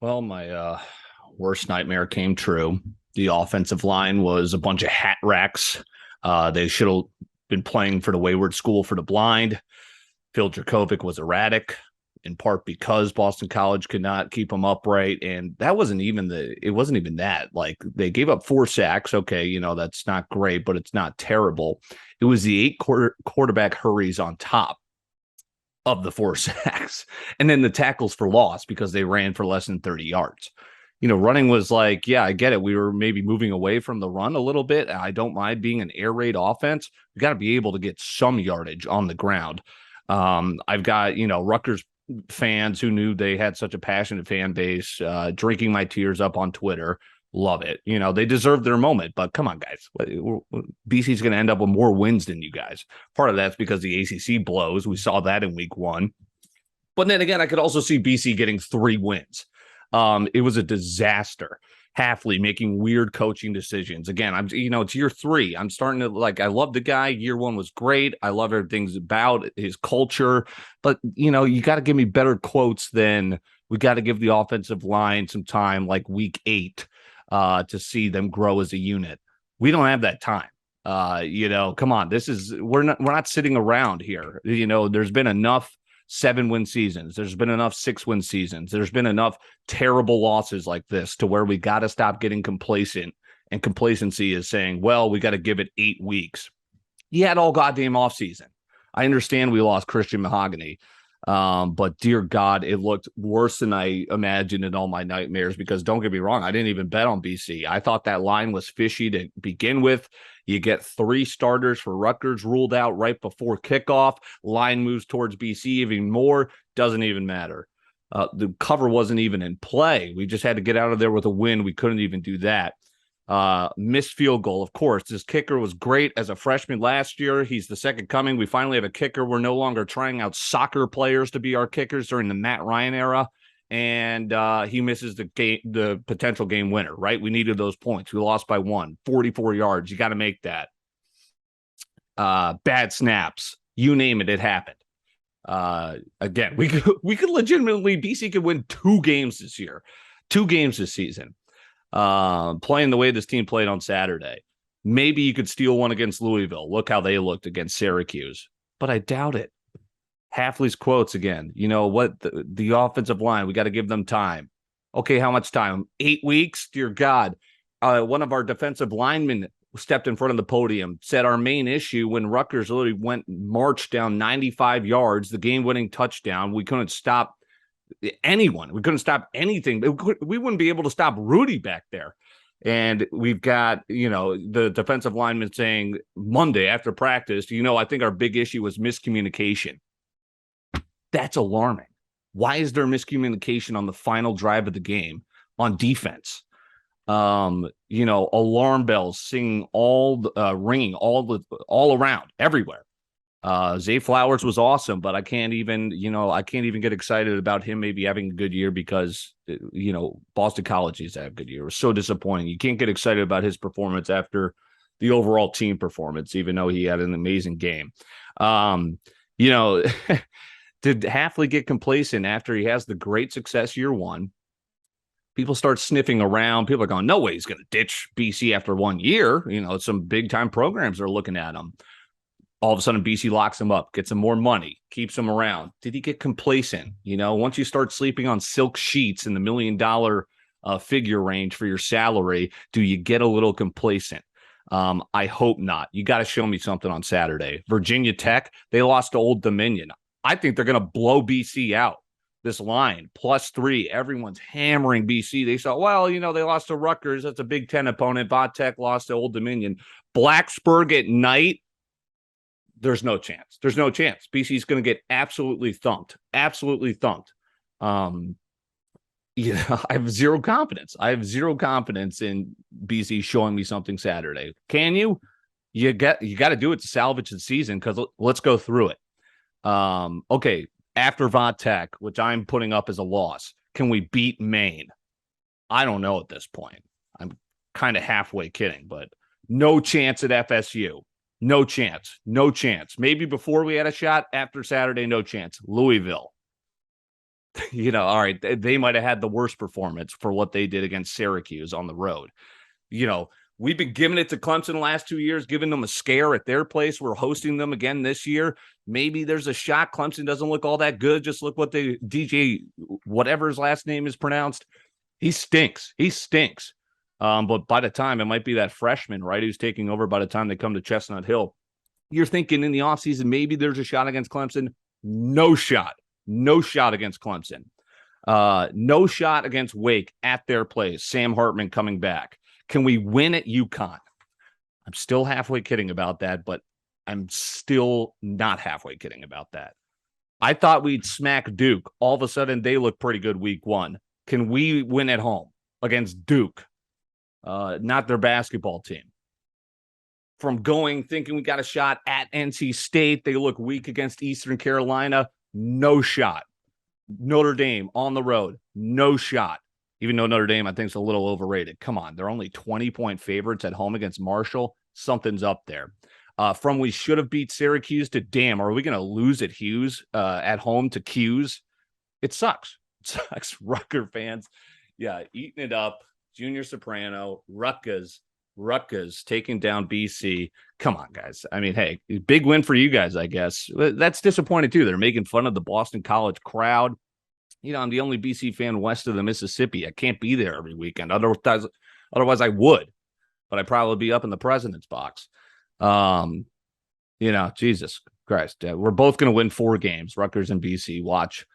Well, my worst nightmare came true. The offensive line was a bunch of hat racks. They should have been playing for the Wayward School for the Blind. Phil Jurkovec was erratic, in part because Boston College could not keep him upright. And that wasn't even it wasn't even that. Like, they gave up 4 sacks. Okay, that's not great, but it's not terrible. It was the quarterback hurries on top of the 4 sacks, and then the tackles for loss because they ran for less than 30 yards. Running was like, yeah, I get it. We were maybe moving away from the run a little bit. I don't mind being an air raid offense. We got to be able to get some yardage on the ground. I've got, Rutgers fans who knew they had such a passionate fan base, drinking my tears up on Twitter. Love it. They deserve their moment, but come on, guys. BC's going to end up with more wins than you guys. Part of that's because the ACC blows. We saw that in week 1. But then again, I could also see BC getting 3 wins. It was a disaster. Hafley making weird coaching decisions. Again, it's year 3. I'm starting to I love the guy. Year 1 was great. I love everything's about his culture. But, you got to give me better quotes than we got to give the offensive line some time, like week 8, to see them grow as a unit. We don't have that time. Come on. We're not sitting around here. There's been enough 7-win seasons. There's been enough 6-win seasons. There's been enough terrible losses like this to where we got to stop getting complacent. And complacency is saying, well, we got to give it 8 weeks. You had all goddamn offseason. I understand we lost Christian Mahogany. But dear God, it looked worse than I imagined in all my nightmares, because don't get me wrong, I didn't even bet on BC. I thought that line was fishy to begin with. You get 3 starters for Rutgers ruled out right before kickoff. Line moves towards BC even more. Doesn't even matter. The cover wasn't even in play. We just had to get out of there with a win. We couldn't even do that. Missed field goal, of course. This kicker was great as a freshman last year. He's the second coming. We finally have a kicker. We're no longer trying out soccer players to be our kickers during the Matt Ryan era. And he misses the potential game winner, right? We needed those points. We lost by 1, 44 yards. You got to make that. Bad snaps. You name it, it happened. Again, we could legitimately, BC could win 2 games this year, 2 games this season. Playing the way this team played on Saturday. Maybe you could steal one against Louisville. Look how they looked against Syracuse. But I doubt it. Hafley's quotes again. The offensive line, we got to give them time. Okay, how much time? 8 weeks? Dear God. One of our defensive linemen stepped in front of the podium, said our main issue when Rutgers literally marched down 95 yards, the game-winning touchdown, we couldn't stop anyone. We couldn't stop anything. We wouldn't be able to stop Rudy back there. And we've got, the defensive lineman saying Monday after practice, I think our big issue was miscommunication. That's alarming. Why is there miscommunication on the final drive of the game on defense? Alarm bells ringing all around, everywhere. Zay Flowers was awesome, but I can't even get excited about him maybe having a good year because, Boston College needs to have a good year. It was so disappointing. You can't get excited about his performance after the overall team performance, even though he had an amazing game. Did Hafley get complacent after he has the great success year 1? People start sniffing around. People are going, no way he's going to ditch BC after 1 year. Some big time programs are looking at him. All of a sudden, BC locks him up, gets him more money, keeps him around. Did he get complacent? Once you start sleeping on silk sheets in the $1 million figure range for your salary, do you get a little complacent? I hope not. You got to show me something on Saturday. Virginia Tech, they lost to Old Dominion. I think they're going to blow BC out. This line, +3. Everyone's hammering BC. They saw, they lost to Rutgers. That's a Big Ten opponent. Tech lost to Old Dominion. Blacksburg at night. There's no chance. There's no chance. BC's going to get absolutely thumped. Absolutely thumped. I have zero confidence. I have zero confidence in BC showing me something Saturday. Can you? You got to do it to salvage the season, because let's go through it. Okay, after Tech, which I'm putting up as a loss, can we beat Maine? I don't know at this point. I'm kind of halfway kidding, but no chance at FSU. No chance. No chance. Maybe before we had a shot, after Saturday, no chance. Louisville. All right, they might have had the worst performance for what they did against Syracuse on the road. You know, we've been giving it to Clemson the last 2 years, giving them a scare at their place. We're hosting them again this year. Maybe there's a shot. Clemson doesn't look all that good. Just look what DJ, whatever his last name is pronounced. He stinks. He stinks. But by the time, it might be that freshman, right, who's taking over by the time they come to Chestnut Hill. You're thinking in the offseason, maybe there's a shot against Clemson. No shot. No shot against Clemson. No shot against Wake at their place. Sam Hartman coming back. Can we win at UConn? I'm still halfway kidding about that, but I'm still not halfway kidding about that. I thought we'd smack Duke. All of a sudden, they look pretty good week one. Can we win at home against Duke? Not their basketball team. From thinking we got a shot at NC State, they look weak against Eastern Carolina. No shot. Notre Dame on the road. No shot. Even though Notre Dame, I think, is a little overrated. Come on. They're only 20-point favorites at home against Marshall. Something's up there. From we should have beat Syracuse to, damn, are we going to lose at Hughes at home to Q's? It sucks. It sucks. Rutgers fans. Yeah, eating it up. Junior Soprano, Rutgers taking down BC. Come on, guys. I mean, hey, big win for you guys, I guess. That's disappointing, too. They're making fun of the Boston College crowd. I'm the only BC fan west of the Mississippi. I can't be there every weekend. Otherwise I would, but I'd probably be up in the president's box. Jesus Christ. We're both going to win 4 games, Rutgers and BC. Watch.